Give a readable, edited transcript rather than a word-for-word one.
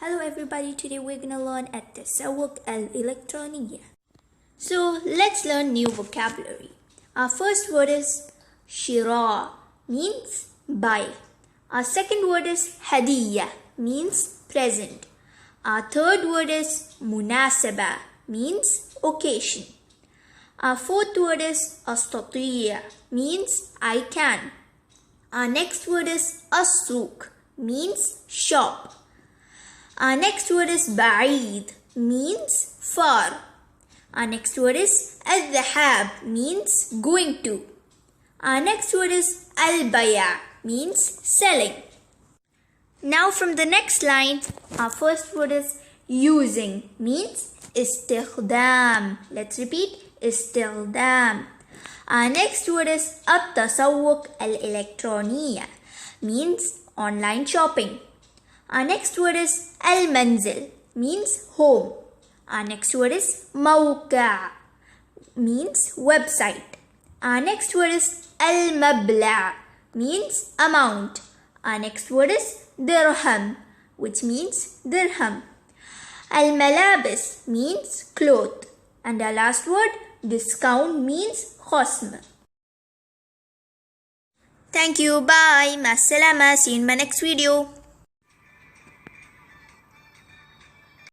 Hello everybody, today we're gonna learn التسوق الالكتروني. So let's learn new vocabulary. Our first word is شراء, means buy. Our second word is هدية, means present. Our third word is مناسبة, means occasion. Our fourth word is أستطيع, means I can. Our next word is السوق, means shop. Our next word is بعيد, means far. Our next word is الذهاب, means going to. Our next word is البيع, means selling. Now from the next line, our first word is using, means استخدام. Let's repeat, استخدام. Our next word is التسوق الإلكتروني, means online shopping. Our next word is المنزل, means home. Our next word is موقع, means website. Our next word is المبلغ, means amount. Our next word is درهم, which means dirham. الملابس means cloth. And our last word, discount, means خصم. Thank you, bye, مع السلامة, see you in my next video.